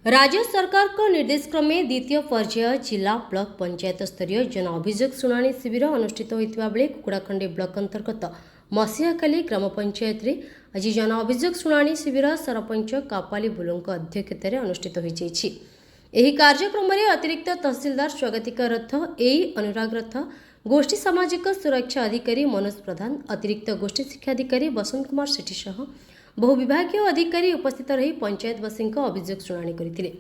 राज्य सरकार को निर्देश क्रमे द्वितीय पर्याय जिला ब्लॉक पंचायत स्तरीय जन अभियोग शुणाणी शिविर अनुष्ठित होता बेले कुकुड़ाखंडी ब्लॉक अंतर्गत मसीहाखाली ग्राम पंचायत रे आज जन अभियोग शुणाणी शिविर सरपंच कापाली बुलुं अध्यक्षतार अनुष्ठित होती। ଏହି କାର୍ଯ୍ୟକ୍ରମରେ ଅତିରିକ୍ତ ତହସିଲଦାର ସ୍ୱାଗତିକା ରଥ ଏଇ ଅନୁରାଗ ରଥ ଗୋଷ୍ଠୀ ସାମାଜିକ ସୁରକ୍ଷା ଅଧିକାରୀ ମନୋଜ ପ୍ରଧାନ ଅତିରିକ୍ତ ଗୋଷ୍ଠୀ ଶିକ୍ଷାଧିକାରୀ ବସନ୍ତ କୁମାର ସେଠୀ ସହ ବହୁ ବିଭାଗୀୟ ଅଧିକାରୀ ଉପସ୍ଥିତ ରହି ପଞ୍ଚାୟତବାସୀଙ୍କ ଅଭିଯୋଗ ଶୁଣାଣି କରିଥିଲେ।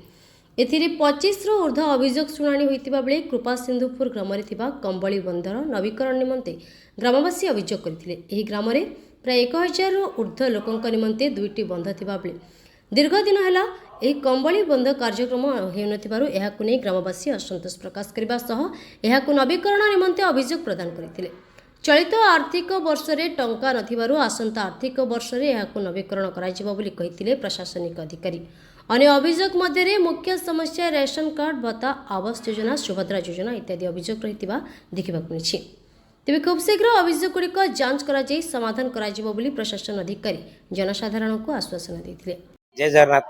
ଏଥିରେ 25ରୁ ଉର୍ଦ୍ଧ୍ୱ ଅଭିଯୋଗ ଶୁଣାଣି ହୋଇଥିବା ବେଳେ କୃପା ସିନ୍ଧୁପୁର ଗ୍ରାମରେ ଥିବା କମ୍ବଳି ବନ୍ଧର ନବୀକରଣ ନିମନ୍ତେ ଗ୍ରାମବାସୀ ଅଭିଯୋଗ କରିଥିଲେ। ଏହି ଗ୍ରାମରେ ପ୍ରାୟ 1000ରୁ ଉର୍ଦ୍ଧ୍ୱ ଲୋକଙ୍କ ନିମନ୍ତେ 2ଟି ବନ୍ଧ ଥିବା ବେଳେ ଦୀର୍ଘ ଦିନ ହେଲା ଏହି କମ୍ବଳି ବନ୍ଧ କାର୍ଯ୍ୟକ୍ରମ ହେଉନଥିବାରୁ ଏହାକୁ ନେଇ ଗ୍ରାମବାସୀ ଅସନ୍ତୋଷ ପ୍ରକାଶ କରିବା ସହ ଏହାକୁ ନବୀକରଣ ନିମନ୍ତେ ଅଭିଯୋଗ ପ୍ରଦାନ କରିଥିଲେ। ଚଳିତ ଆର୍ଥିକ ବର୍ଷରେ ଟଙ୍କା ନଥିବାରୁ ଆସନ୍ତା ଆର୍ଥିକ ବର୍ଷରେ ଏହାକୁ ନବୀକରଣ କରାଯିବ ବୋଲି କହିଥିଲେ ପ୍ରଶାସନିକ ଅଧିକାରୀ। ଅନ୍ୟ ଅଭିଯୋଗ ମଧ୍ୟରେ ମୁଖ୍ୟ ସମସ୍ୟା ରେସନ କାର୍ଡ ଭତ୍ତା ଆବାସ ଯୋଜନା ସୁଭଦ୍ରା ଯୋଜନା ଇତ୍ୟାଦି ଅଭିଯୋଗ ରହିଥିବା ଦେଖିବାକୁ ମିଳିଛି। ତେବେ ଖୁବ୍ ଶୀଘ୍ର ଅଭିଯୋଗଗୁଡ଼ିକ ଯାଞ୍ଚ କରାଯାଇ ସମାଧାନ କରାଯିବ ବୋଲି ପ୍ରଶାସନ ଅଧିକାରୀ ଜନସାଧାରଣଙ୍କୁ ଆଶ୍ୱାସନା ଦେଇଥିଲେ। जय जगन्नाथ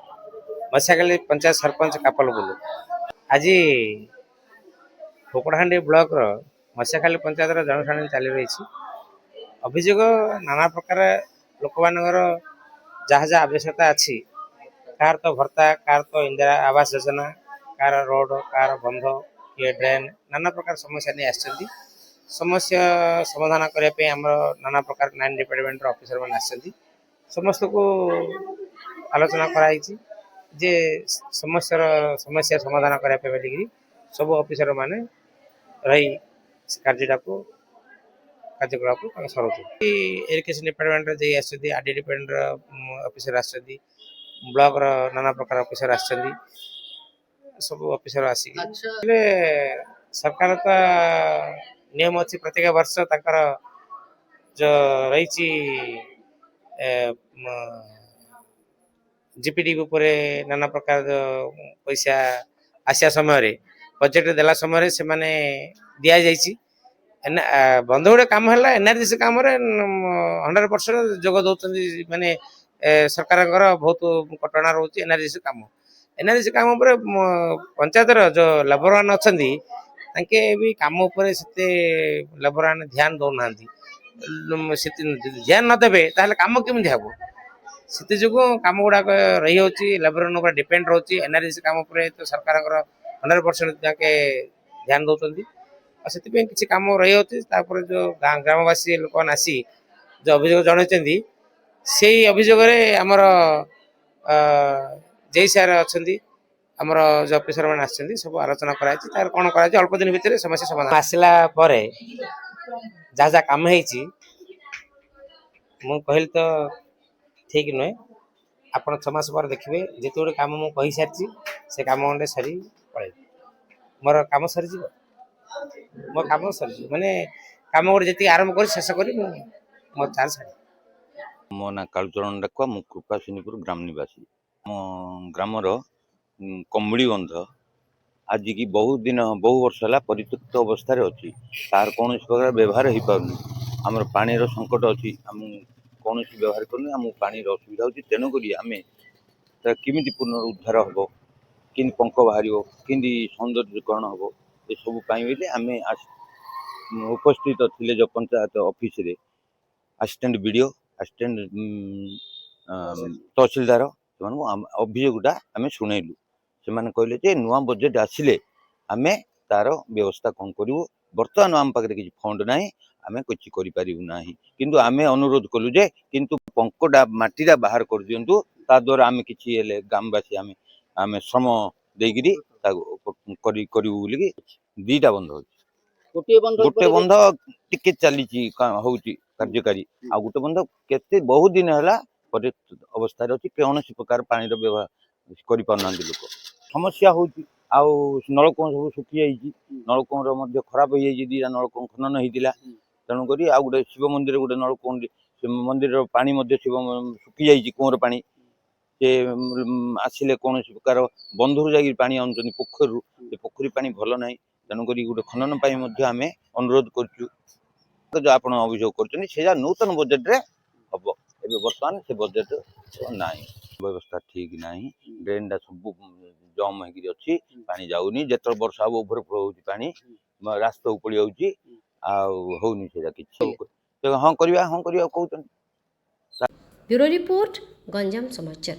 मसीहाखाली पंचायत सरपंच कापल बोलू आज कुकुड़ाहांडी ब्लॉक मसीहाखाली पंचायत जनशुणाणी चली रही अभियोग नाना प्रकार लोक मानकर जहाँ जहाँ आवश्यकता अच्छी कार तो भत्ता कार तो Indira Awas Yojana car road car बंध किए ड्रेन नाना प्रकार समस्या नहीं आसछंती समस्या समाधान करने नाना प्रकार 9 डिपार्टमेंट ऑफिसर मैंने आसछंती समस्त को आलोचना कराई जे समस्या समाधान करने बोलिकी सब ऑफिसर माने रही कार्यकलाप सरुचे irrigation department RD department officer आसछंती ब्लॉक नाना प्रकार ऑफिसर आसछंती सब ऑफिसर आसी सरकार तो नियम अच्छी प्रत्येक वर्ष तकर जो रही जीपीडी नाना प्रकार पैसा आसिया समय बजेट देला समय से माने दिया जाइए बंध गुड़े कम है एनआरजीसी कम 100% जोग दौरान माने सरकार बहुत कटणा रोचे एनआरजीसी कम पंचायत जो लेबरमान अच्छा भी कम से लेबरमान ध्यान दौना ध्यान नदेवे कम केमी हम से जो कम गुड़ाक रही लेबर डिपेंड रोचे एनआरजीसी कम तो सरकार 100% जाके ध्यान दौरान से किसी कम रही जो ग्रामवासी लोक आसी जो अभियोग जनई से अभियोग आमर जय सार अच्छा आमर जो ऑफिसर मैंने आसछंती सब आलोचना कराई कौन कर अल्प दिन भितर समस्या समाधान आसला जहाँ जहाँ कम है कहली तो ठीक नुहे आप 6 मास पर देखिए जिते गोटे कम मुझे कही सारी से कम गंडे सरी पड़े मोर कम सरी मो कम सरी माने कम गोटे जी आरंभ कर शेष कर मो चार्ज छाड़ी मो ना कालचरण डाकुआ मु कृपा सिंहपुर ग्राम निवासी मो ग्रामर कमड़ी बंध आज की बहुत दिन बहु वर्ष है परित्यक्त अवस्था अच्छी तार कौन प्रकार व्यवहार हो पार आमर पानी संकट अच्छी आम कौन व्यवहार करनी आम पानी असुविधा होती तेणुक आम किमी पुनरुद्धार हम कि पंख बाहर कि सौंदर्यकरण हम ये सब आम उपस्थित थे जो पंचायत ऑफिस रे असिस्टेंट बीडीओ असिस्टेंट तहसीलदार अभियोगटा आम शुणेलु से कहले जे नुआ बजेट आसिले आम तार व्यवस्था कौन करूँ बर्तमान आम पाखे किसी फंड ना आम किसी करूँ किंतु आम अनुरोध कलु जे किंतु पंकटा मटीटा बाहर कर दिंतु ता द्वारा आम किसी ग्रामवासी आम आम श्रम देकरी करूँ बोलिकी 2टा बंध गोटे बंध टिके चली कार्यकारी आ गोटे बंध केते बहुत दिन है अवस्था अच्छी कौन प्रकार पानी व्यवहार कर लोक समस्या हो नलकूप सब सुखी जाइए नलकूप खराब हो जाइए 2टा नलकूप खनन होता तेणुक आ गए शिव मंदिर गोटे नलकूप मंदिर पानी शिव सुखी जाइए कुआर पानी से आसिले कौन प्रकार बंधु जा पानी आनुन पोखर से पोखरी पानी भल ना तेणुक गोटे खनन आम अनुरोध कर आप अभियोग कर नूतन बजेट रे हम ए बर्तमान से बजेट ना व्यवस्था ठीक ना ड्रेन सब जम होगी अच्छी पानी जाऊनी जिते वर्षा हम ओभरफ्लो हो पानी रास्ता पड़ी जाऊँगी आउनी से हाँ करवा कहते ब्यूरो रिपोर्ट गंजाम समाचार।